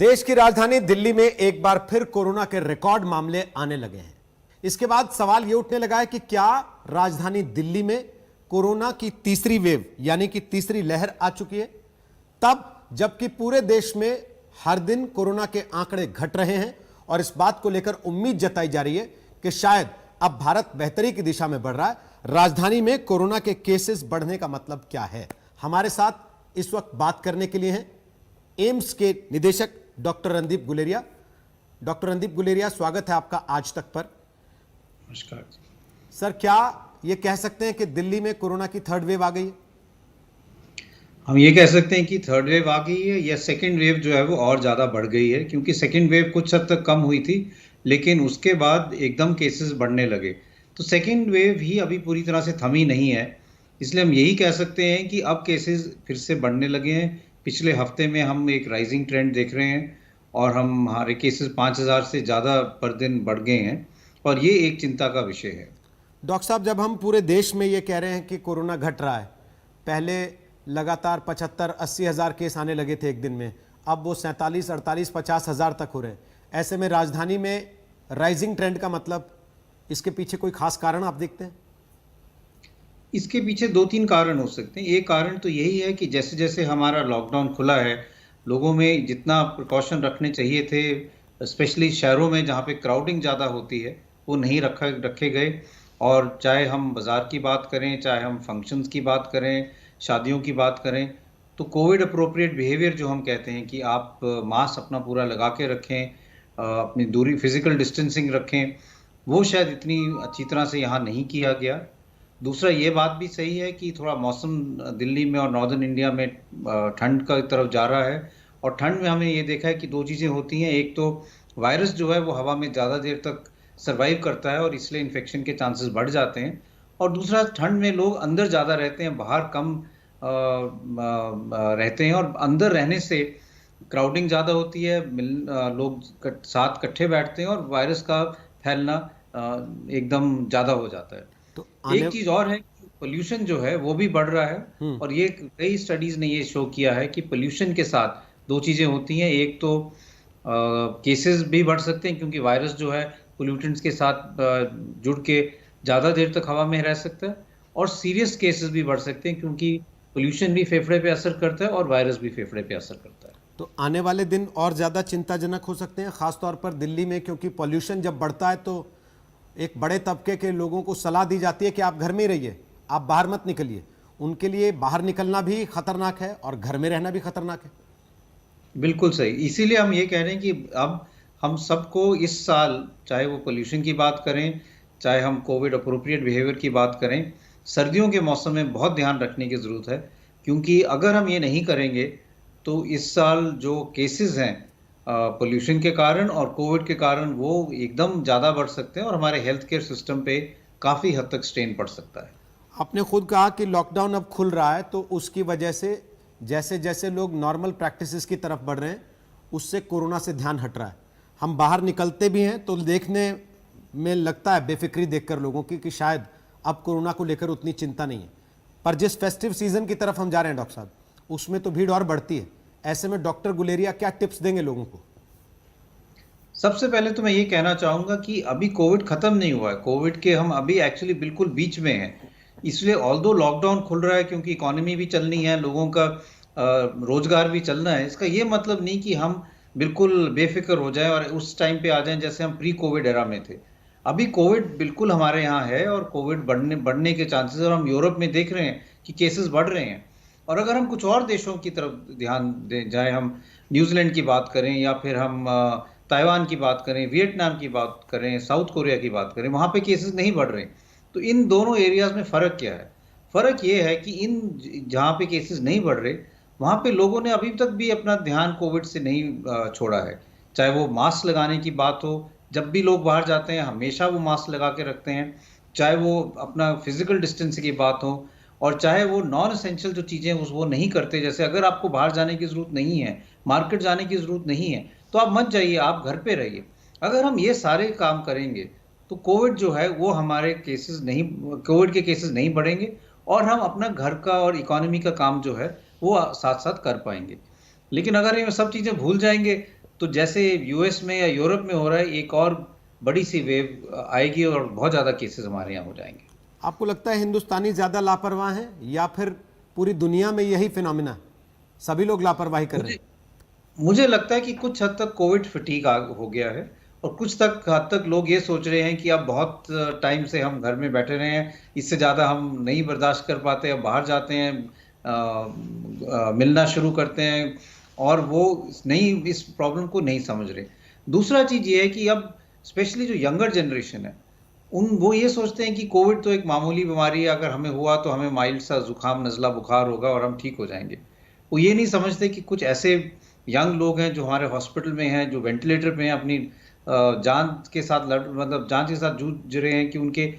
देश की राजधानी दिल्ली में एक बार फिर कोरोना के रिकॉर्ड मामले आने लगे हैं। इसके बाद सवाल यह उठने लगा है कि क्या राजधानी दिल्ली में कोरोना की तीसरी वेव यानी कि तीसरी लहर आ चुकी है, तब जबकि पूरे देश में हर दिन कोरोना के आंकड़े घट रहे हैं और इस बात को लेकर उम्मीद जताई जा रही है कि शायद अब भारत बेहतरी की दिशा में बढ़ रहा है। राजधानी में कोरोना के केसेस बढ़ने का मतलब क्या है, हमारे साथ इस वक्त बात करने के लिए हैं एम्स के निदेशक डॉक्टर रणदीप गुलेरिया। डॉक्टर रणदीप गुलेरिया, स्वागत है आपका आज तक पर। नमस्कार सर, क्या ये कह सकते हैं कि दिल्ली में कोरोना की थर्ड वेव आ गई है? हम ये कह सकते हैं कि थर्ड वेव आ गई है या सेकेंड वेव जो है वो और ज़्यादा बढ़ गई है, क्योंकि सेकेंड वेव कुछ हद तक कम हुई थी लेकिन उसके बाद एकदम केसेस बढ़ने लगे। तो सेकेंड वेव ही अभी पूरी तरह से थमी नहीं है, इसलिए हम यही कह सकते हैं कि अब केसेस फिर से बढ़ने लगे हैं। पिछले हफ्ते में हम एक राइजिंग ट्रेंड देख रहे हैं और हमारे केसेस 5000 से ज़्यादा पर दिन बढ़ गए हैं और ये एक चिंता का विषय है। डॉक्टर साहब, जब हम पूरे देश में ये कह रहे हैं कि कोरोना घट रहा है, पहले लगातार 75-80 हज़ार केस आने लगे थे एक दिन में, अब वो 47-48-50 हज़ार तक हो रहे हैं। ऐसे में राजधानी में राइजिंग ट्रेंड का मतलब, इसके पीछे कोई खास कारण आप देखते हैं? इसके पीछे दो तीन कारण हो सकते हैं। एक कारण तो यही है कि जैसे जैसे हमारा लॉकडाउन खुला है, लोगों में जितना प्रिकॉशन रखने चाहिए थे, स्पेशली शहरों में जहाँ पे क्राउडिंग ज़्यादा होती है, वो नहीं रखे गए। और चाहे हम बाज़ार की बात करें, चाहे हम फंक्शंस की बात करें, शादियों की बात करें, तो कोविड अप्रोप्रिएट बिहेवियर जो हम कहते हैं कि आप मास्क अपना पूरा लगा के रखें, अपनी दूरी फिजिकल डिस्टेंसिंग रखें, वो शायद इतनी अच्छी तरह से यहाँ नहीं किया गया। दूसरा ये बात भी सही है कि थोड़ा मौसम दिल्ली में और नॉर्दर्न इंडिया में ठंड का तरफ जा रहा है और ठंड में हमने ये देखा है कि दो चीज़ें होती हैं। एक तो वायरस जो है वो हवा में ज़्यादा देर तक सर्वाइव करता है और इसलिए इन्फेक्शन के चांसेस बढ़ जाते हैं, और दूसरा ठंड में लोग अंदर ज़्यादा रहते हैं, बाहर कम रहते हैं और अंदर रहने से क्राउडिंग ज़्यादा होती है, लोग साथ इकट्ठे बैठते हैं और वायरस का फैलना एकदम ज़्यादा हो जाता है। तो एक चीज और है कि पोल्यूशन जो है वो भी बढ़ रहा है और ये कई स्टडीज ने ये शो किया है कि पोल्यूशन के साथ दो चीजें होती हैं। एक तो केसेस भी बढ़ सकते हैं क्योंकि वायरस जो है पोल्यूटेंट्स के साथ जुड़ के ज़्यादा देर तक हवा में रह सकता है, और सीरियस केसेस भी बढ़ सकते हैं क्योंकि पोल्यूशन भी फेफड़े पे असर करता है और वायरस भी फेफड़े पे असर करता है। तो आने वाले दिन और ज़्यादा चिंताजनक हो सकते हैं, खासतौर पर दिल्ली में, क्योंकि पॉल्यूशन जब बढ़ता है तो एक बड़े तबके के लोगों को सलाह दी जाती है कि आप घर में रहिए, आप बाहर मत निकलिए। उनके लिए बाहर निकलना भी खतरनाक है और घर में रहना भी खतरनाक है। बिल्कुल सही, इसीलिए हम ये कह रहे हैं कि अब हम सबको इस साल, चाहे वो पोल्यूशन की बात करें, चाहे हम कोविड अप्रोप्रिएट बिहेवियर की बात करें, सर्दियों के मौसम में बहुत ध्यान रखने की ज़रूरत है, क्योंकि अगर हम ये नहीं करेंगे तो इस साल जो केसेस हैं पोल्यूशन के कारण और कोविड के कारण वो एकदम ज़्यादा बढ़ सकते हैं और हमारे हेल्थ केयर सिस्टम पे काफ़ी हद तक स्ट्रेन पड़ सकता है। आपने खुद कहा कि लॉकडाउन अब खुल रहा है, तो उसकी वजह से जैसे जैसे लोग नॉर्मल प्रैक्टिसेस की तरफ बढ़ रहे हैं, उससे कोरोना से ध्यान हट रहा है। हम बाहर निकलते भी हैं तो देखने में लगता है बेफिक्री देखकर लोगों की कि शायद अब कोरोना को लेकर उतनी चिंता नहीं है, पर जिस फेस्टिव सीजन की तरफ हम जा रहे हैं डॉक्टर साहब, उसमें तो भीड़ और बढ़ती है। ऐसे में डॉक्टर गुलेरिया क्या टिप्स देंगे लोगों को? सबसे पहले तो मैं ये कहना चाहूँगा कि अभी कोविड ख़त्म नहीं हुआ है, कोविड के हम अभी एक्चुअली बिल्कुल बीच में हैं। इसलिए ऑल्दो लॉकडाउन खुल रहा है क्योंकि इकोनॉमी भी चलनी है, लोगों का रोजगार भी चलना है, इसका ये मतलब नहीं कि हम बिल्कुल बेफिक्र हो जाएं और उस टाइम पे आ जाएं जैसे हम प्री कोविड एरा में थे। अभी कोविड बिल्कुल हमारे यहाँ है और कोविड बढ़ने के चांसेस, और हम यूरोप में देख रहे हैं कि केसेस बढ़ रहे हैं। और अगर हम कुछ और देशों की तरफ ध्यान दें, चाहे हम न्यूजीलैंड की बात करें या फिर हम ताइवान की बात करें, वियतनाम की बात करें, साउथ कोरिया की बात करें, वहाँ पे केसेस नहीं बढ़ रहे। तो इन दोनों एरियाज में फ़र्क क्या है? फ़र्क ये है कि इन जहाँ पे केसेस नहीं बढ़ रहे, वहाँ पे लोगों ने अभी तक भी अपना ध्यान कोविड से नहीं छोड़ा है। चाहे वो मास्क लगाने की बात हो, जब भी लोग बाहर जाते हैं हमेशा वो मास्क लगा के रखते हैं, चाहे वो अपना फिजिकल डिस्टेंस की बात हो, और चाहे वो नॉन एसेंशियल जो चीज़ें वो नहीं करते। जैसे अगर आपको बाहर जाने की ज़रूरत नहीं है, मार्केट जाने की ज़रूरत नहीं है, तो आप मत जाइए, आप घर पे रहिए। अगर हम ये सारे काम करेंगे तो कोविड जो है वो हमारे कोविड के केसेस नहीं बढ़ेंगे और हम अपना घर का और इकोनॉमी का काम जो है वो साथ साथ कर पाएंगे। लेकिन अगर ये सब चीज़ें भूल जाएंगे तो जैसे यूएस में या यूरोप में हो रहा है, एक और बड़ी सी वेव आएगी और बहुत ज़्यादा केसेस हमारे यहाँ हो जाएंगे। आपको लगता है हिंदुस्तानी ज़्यादा लापरवाह हैं या फिर पूरी दुनिया में यही फिनोमिना, सभी लोग लापरवाही कर रहे मुझे हैं? मुझे लगता है कि कुछ हद तक कोविड फटीग हो गया है, और कुछ हद तक लोग ये सोच रहे हैं कि अब बहुत टाइम से हम घर में बैठे रहे हैं, इससे ज़्यादा हम नहीं बर्दाश्त कर पाते, अब बाहर जाते हैं, मिलना शुरू करते हैं, और वो नहीं, इस प्रॉब्लम को नहीं समझ रहे। दूसरा चीज़ ये है कि अब स्पेशली जो यंगर जनरेशन है, वो ये सोचते हैं कि कोविड तो एक मामूली बीमारी है, अगर हमें हुआ तो हमें माइल्ड सा जुकाम नज़ला बुखार होगा और हम ठीक हो जाएंगे। वो ये नहीं समझते कि कुछ ऐसे यंग लोग हैं जो हमारे हॉस्पिटल में हैं, जो वेंटिलेटर पे हैं, अपनी जान के साथ मतलब जान के साथ जूझ रहे हैं कि उनके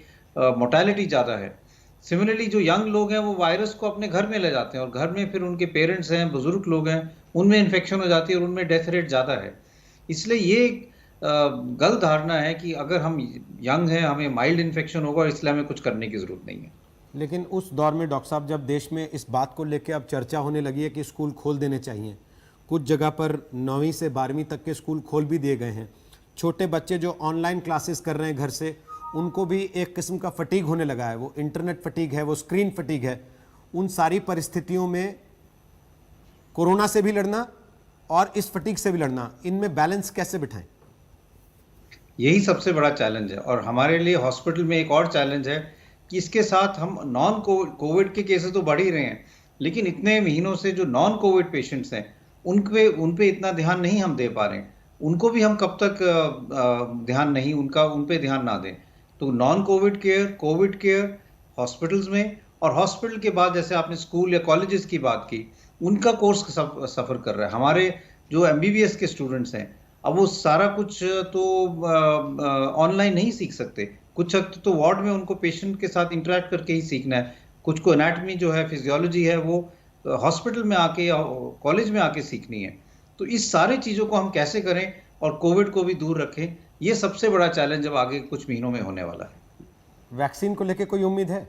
मोर्टेलिटी ज़्यादा है। सिमिलरली जो यंग लोग हैं वो वायरस को अपने घर में ले जाते हैं, और घर में फिर उनके पेरेंट्स हैं, बुजुर्ग लोग हैं, उनमें इन्फेक्शन हो जाती है और उनमें डेथ रेट ज़्यादा है। इसलिए ये गलत धारणा है कि अगर हम यंग हैं हमें माइल्ड इन्फेक्शन होगा और इसलिए हमें कुछ करने की ज़रूरत नहीं है। लेकिन उस दौर में डॉक्टर साहब जब देश में इस बात को लेकर अब चर्चा होने लगी है कि स्कूल खोल देने चाहिए, कुछ जगह पर 9वीं से 12वीं तक के स्कूल खोल भी दिए गए हैं, छोटे बच्चे जो ऑनलाइन क्लासेस कर रहे हैं घर से, उनको भी एक किस्म का फटीग होने लगा है, वो इंटरनेट फटीग है, वो स्क्रीन फटीग है। उन सारी परिस्थितियों में कोरोना से भी लड़ना और इस फटीग से भी लड़ना, इनमें बैलेंस कैसे बिठाएं? यही सबसे बड़ा चैलेंज है, और हमारे लिए हॉस्पिटल में एक और चैलेंज है कि इसके साथ हम नॉन कोविड के केसेस तो बढ़ ही रहे हैं, लेकिन इतने महीनों से जो नॉन कोविड पेशेंट्स हैं उन पे इतना ध्यान नहीं हम दे पा रहे हैं। उनको भी हम कब तक ध्यान नहीं, उन पे ध्यान ना दें। तो non Covid care, Covid care hospitals में, और हॉस्पिटल के बाद जैसे आपने स्कूल या कॉलेजेस की बात की, उनका कोर्स सफ़र कर रहा है। हमारे जो एमबीबीएस के स्टूडेंट्स हैं, अब वो सारा कुछ तो ऑनलाइन नहीं सीख सकते। कुछ हद तो वार्ड में उनको पेशेंट के साथ इंटरेक्ट करके ही सीखना है। कुछ को एनाटमी जो है, फिजियोलॉजी है, वो हॉस्पिटल में आके या कॉलेज में आके सीखनी है। तो इस सारी चीज़ों को हम कैसे करें और कोविड को भी दूर रखें, ये सबसे बड़ा चैलेंज अब आगे कुछ महीनों में होने वाला है। वैक्सीन को लेकर कोई उम्मीद है?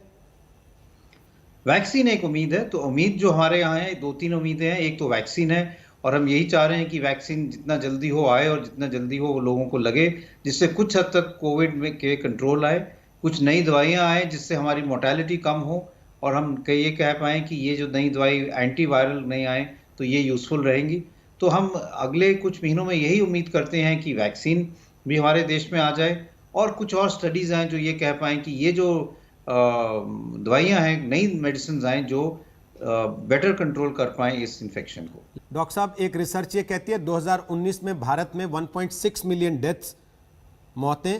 वैक्सीन एक उम्मीद है, तो उम्मीद जो हमारे यहाँ है, 2-3 उम्मीदें हैं। एक तो वैक्सीन है, और हम यही चाह रहे हैं कि वैक्सीन जितना जल्दी हो आए और जितना जल्दी हो वो लोगों को लगे, जिससे कुछ हद तक कोविड में के कंट्रोल आए, कुछ नई दवाइयाँ आए जिससे हमारी मोर्टेलिटी कम हो, और हम ये कह पाएँ कि ये जो नई दवाई एंटीवायरल नहीं आए तो ये यूज़फुल रहेंगी। तो हम अगले कुछ महीनों में यही उम्मीद करते हैं कि वैक्सीन भी हमारे देश में आ जाए, और कुछ और स्टडीज़ हैं जो ये कह पाएँ कि ये जो दवाइयाँ हैं, नई मेडिसिन आएँ जो बेटर कंट्रोल कर पाएँ इस इन्फेक्शन को। डॉक्टर साहब, एक रिसर्च ये कहती है 2019 में भारत में 1.6 मिलियन डेथ्स, मौतें,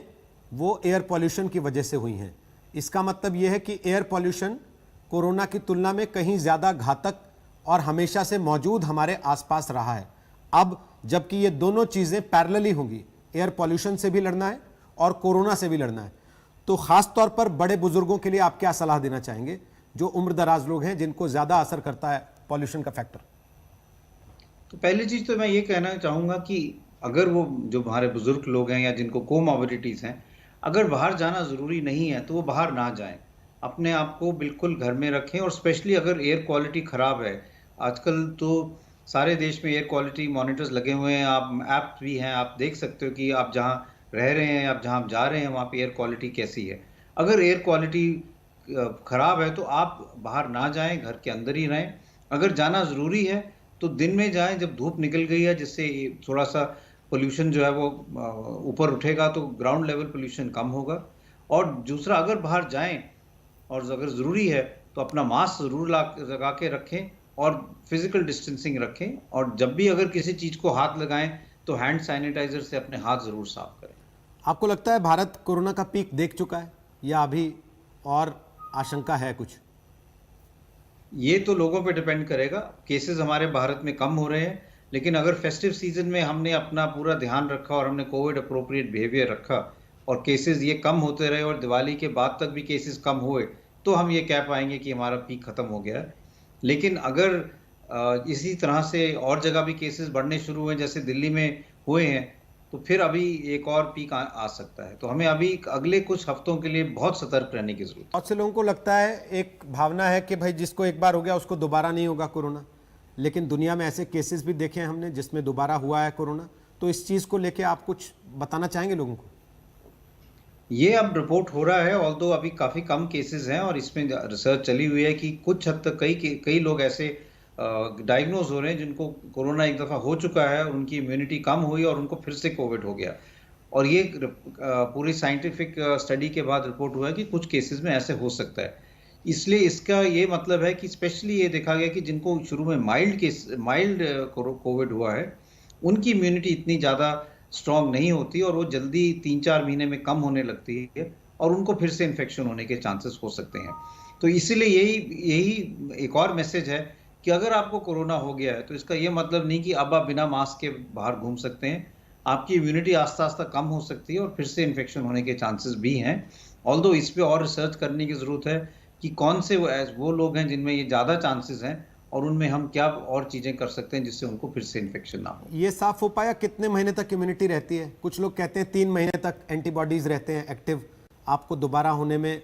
वो एयर पॉल्यूशन की वजह से हुई हैं। इसका मतलब ये है कि एयर पॉल्यूशन कोरोना की तुलना में कहीं ज़्यादा घातक और हमेशा से मौजूद हमारे आसपास रहा है। अब जबकि ये दोनों चीज़ें पैरेलली होंगी, एयर पॉल्यूशन से भी लड़ना है और कोरोना से भी लड़ना है, तो ख़ास तौर पर बड़े बुजुर्गों के लिए आप क्या सलाह देना चाहेंगे, जो उम्र दराज लोग हैं, जिनको ज़्यादा असर करता है पॉल्यूशन का फैक्टर? तो पहली चीज़ तो मैं ये कहना चाहूँगा कि अगर वो जो हमारे बुजुर्ग लोग हैं या जिनको कोमॉर्बिडिटीज़ हैं, अगर बाहर जाना ज़रूरी नहीं है तो वो बाहर ना जाएं। अपने आप को बिल्कुल घर में रखें, और स्पेशली अगर एयर क्वालिटी ख़राब है, आजकल तो सारे देश में एयर क्वालिटी मॉनिटर्स लगे हुए हैं, आप ऐप भी हैं, आप देख सकते हो कि आप जहाँ रह रहे हैं, आप जहाँ जा रहे हैं, वहाँ पे एयर क्वालिटी कैसी है। अगर एयर क्वालिटी ख़राब है तो आप बाहर ना जाएं, घर के अंदर ही रहें। अगर जाना ज़रूरी है तो दिन में जाएं जब धूप निकल गई है, जिससे थोड़ा सा पोल्यूशन जो है वो ऊपर उठेगा, तो ग्राउंड लेवल पोल्यूशन कम होगा। और दूसरा, अगर बाहर जाएं और अगर ज़रूरी है तो अपना मास्क ज़रूर लगा के रखें और फिजिकल डिस्टेंसिंग रखें, और जब भी अगर किसी चीज़ को हाथ लगाएं तो हैंड सैनिटाइजर से अपने हाथ ज़रूर साफ करें। आपको लगता है भारत कोरोना का पीक देख चुका है या अभी और आशंका है कुछ? ये तो लोगों पे डिपेंड करेगा। केसेस हमारे भारत में कम हो रहे हैं, लेकिन अगर फेस्टिव सीजन में हमने अपना पूरा ध्यान रखा और हमने कोविड अप्रोप्रिएट बिहेवियर रखा और केसेस ये कम होते रहे और दिवाली के बाद तक भी केसेस कम हुए, तो हम ये कह पाएंगे कि हमारा पीक खत्म हो गया है। लेकिन अगर इसी तरह से और जगह भी केसेस बढ़ने शुरू हुए जैसे दिल्ली में हुए हैं, तो फिर अभी एक और पीक आ सकता है। तो हमें अभी अगले कुछ हफ्तों के लिए बहुत सतर्क रहने की जरूरत है। बहुत से लोगों को लगता है, एक भावना है कि भाई जिसको एक बार हो गया उसको दोबारा नहीं होगा कोरोना, लेकिन दुनिया में ऐसे केसेस भी देखे हैं हमने जिसमें दोबारा हुआ है कोरोना। तो इस चीज को लेके आप कुछ बताना चाहेंगे लोगों को? ये अब रिपोर्ट हो रहा है, ऑल्दो अभी काफी कम केसेस हैं और इसमें रिसर्च चली हुई है कि कुछ हद तक कई लोग ऐसे डायग्नोज हो रहे हैं जिनको कोरोना एक दफा हो चुका है और उनकी इम्यूनिटी कम हुई और उनको फिर से कोविड हो गया। और ये पूरी साइंटिफिक स्टडी के बाद रिपोर्ट हुआ है कि कुछ केसेस में ऐसे हो सकता है। इसलिए इसका ये मतलब है कि स्पेशली ये देखा गया कि जिनको शुरू में माइल्ड कोविड हुआ है, उनकी इम्यूनिटी इतनी ज़्यादा स्ट्रांग नहीं होती और वो जल्दी 3-4 महीने में कम होने लगती है और उनको फिर से इन्फेक्शन होने के चांसेस हो सकते हैं। तो इसीलिए यही एक और मैसेज है कि अगर आपको कोरोना हो गया है तो इसका ये मतलब नहीं कि अब आप बिना मास्क के बाहर घूम सकते हैं। आपकी इम्यूनिटी आस्ता आस्ता कम हो सकती है और फिर से इन्फेक्शन होने के चांसेस भी हैं। ऑल्दो इस पे और रिसर्च करने की ज़रूरत है कि कौन से वो लोग हैं जिनमें ये ज़्यादा चांसेस हैं और उनमें हम क्या और चीज़ें कर सकते हैं जिससे उनको फिर से इन्फेक्शन ना हो। ये साफ हो पाया कितने महीने तक इम्यूनिटी रहती है? कुछ लोग कहते हैं 3 महीने तक एंटीबॉडीज रहते हैं एक्टिव, आपको दोबारा होने में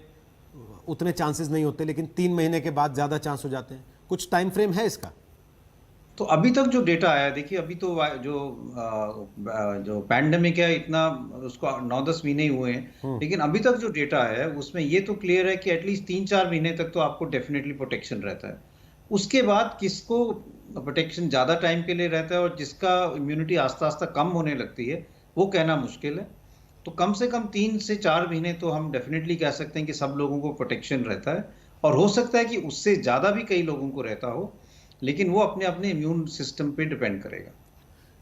उतने चांसेस नहीं होते, लेकिन 3 महीने के बाद ज़्यादा चांस हो जाते हैं। कुछ टाइम फ्रेम है इसका? तो अभी तक जो डेटा आया, देखिए अभी तो जो पैंडेमिक है इतना उसको 9-10 महीने ही हुए हैं, लेकिन अभी तक जो डेटा है उसमें ये तो क्लियर है कि एटलीस्ट 3-4 महीने तक तो आपको डेफिनेटली प्रोटेक्शन रहता है। उसके बाद किसको प्रोटेक्शन ज़्यादा टाइम के लिए रहता है और जिसका इम्यूनिटी आस्ता आस्ता कम होने लगती है वो कहना मुश्किल है। तो कम से कम 3 से 4 महीने तो हम डेफिनेटली कह सकते हैं कि सब लोगों को प्रोटेक्शन रहता है और हो सकता है कि उससे ज़्यादा भी कई लोगों को रहता हो, लेकिन वो अपने अपने इम्यून सिस्टम पे डिपेंड करेगा।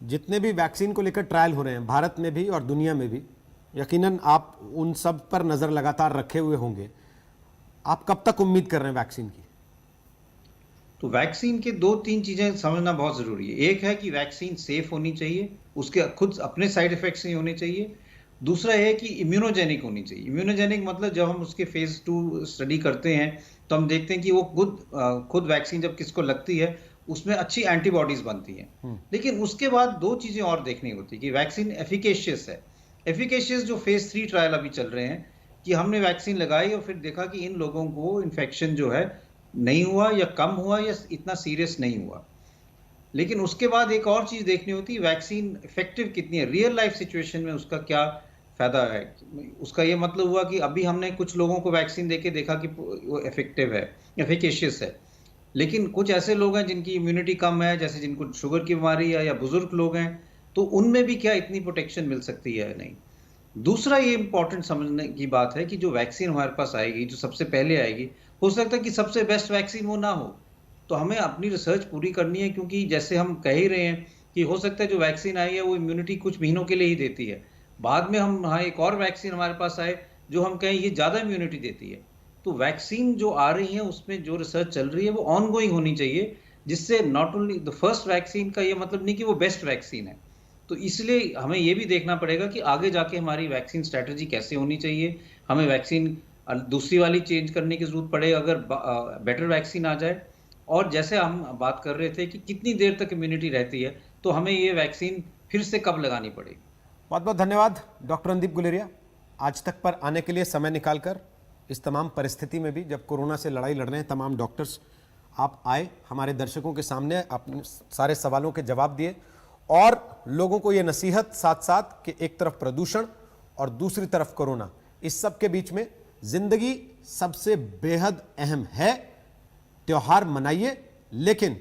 जितने भी वैक्सीन को लेकर ट्रायल हो रहे हैं भारत में भी और दुनिया में भी, यकीनन आप उन सब पर नज़र लगातार रखे हुए होंगे। आप कब तक उम्मीद कर रहे हैं वैक्सीन की? तो वैक्सीन के 2-3 चीज़ें समझना बहुत ज़रूरी है। एक है कि वैक्सीन सेफ होनी चाहिए, उसके खुद अपने साइड इफ़ेक्ट्स नहीं होने चाहिए। दूसरा है कि इम्यूनोजेनिक होनी चाहिए। इम्यूनोजेनिक मतलब जब हम उसके फेज़ 2 स्टडी करते हैं तो हम देखते हैं कि वो खुद वैक्सीन जब किसको लगती है उसमें अच्छी एंटीबॉडीज़ बनती हैं। लेकिन उसके बाद 2 चीज़ें और देखनी होती है कि वैक्सीन एफिकेशियस है। एफिकेशियस जो फेज़ 3 ट्रायल अभी चल रहे हैं कि हमने वैक्सीन लगाई और फिर देखा कि इन लोगों को इन्फेक्शन जो है नहीं हुआ या कम हुआ या इतना सीरियस नहीं हुआ। लेकिन उसके बाद एक और चीज़ देखनी होती है, वैक्सीन इफेक्टिव कितनी है, रियल लाइफ सिचुएशन में उसका क्या फ़ायदा है। उसका ये मतलब हुआ कि अभी हमने कुछ लोगों को वैक्सीन देके देखा कि वो इफेक्टिव है, एफिकेशियस है, लेकिन कुछ ऐसे लोग हैं जिनकी इम्यूनिटी कम है, जैसे जिनको शुगर की बीमारी है या बुजुर्ग लोग हैं, तो उनमें भी क्या इतनी प्रोटेक्शन मिल सकती है या नहीं। दूसरा ये इंपॉर्टेंट समझने की बात है कि जो वैक्सीन हमारे पास आएगी, जो सबसे पहले आएगी, हो सकता है कि सबसे बेस्ट वैक्सीन वो ना हो। तो हमें अपनी रिसर्च पूरी करनी है, क्योंकि जैसे हम कह ही रहे हैं कि हो सकता है जो वैक्सीन आई है वो इम्यूनिटी कुछ महीनों के लिए ही देती है, बाद में हम हाँ एक और वैक्सीन हमारे पास आए जो हम कहें ये ज़्यादा इम्यूनिटी देती है। तो वैक्सीन जो आ रही है उसमें जो रिसर्च चल रही है वो ऑनगोइंग होनी चाहिए, जिससे not only the first vaccine का ये मतलब नहीं कि वो बेस्ट वैक्सीन है। तो इसलिए हमें ये भी देखना पड़ेगा कि आगे जाके हमारी वैक्सीन स्ट्रैटेजी कैसे होनी चाहिए। हमें वैक्सीन दूसरी वाली चेंज करने की जरूरत पड़े अगर बेटर वैक्सीन आ जाए, और जैसे हम बात कर रहे थे कि कितनी देर तक इम्यूनिटी रहती है, तो हमें ये वैक्सीन फिर से कब लगानी पड़ेगी। बहुत बहुत धन्यवाद डॉक्टर रणदीप गुलेरिया, आज तक पर आने के लिए समय निकालकर। इस तमाम परिस्थिति में भी जब कोरोना से लड़ाई लड़ रहे हैं तमाम डॉक्टर्स, आप आए हमारे दर्शकों के सामने, अपने सारे सवालों के जवाब दिए और लोगों को ये नसीहत साथ साथ कि एक तरफ प्रदूषण और दूसरी तरफ कोरोना, इस सब के बीच में जिंदगी सबसे बेहद अहम है। त्योहार मनाइए, लेकिन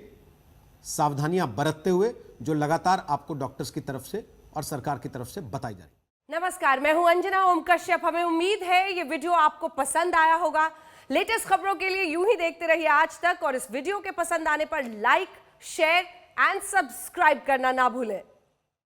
सावधानियां बरतते हुए, जो लगातार आपको डॉक्टर्स की तरफ से और सरकार की तरफ से बताई जा रही है। नमस्कार, मैं हूं अंजना ओम कश्यप। हमें उम्मीद है ये वीडियो आपको पसंद आया होगा। लेटेस्ट खबरों के लिए यूं ही देखते रहिए आज तक, और इस वीडियो के पसंद आने पर लाइक, शेयर एंड सब्सक्राइब करना ना भूलें।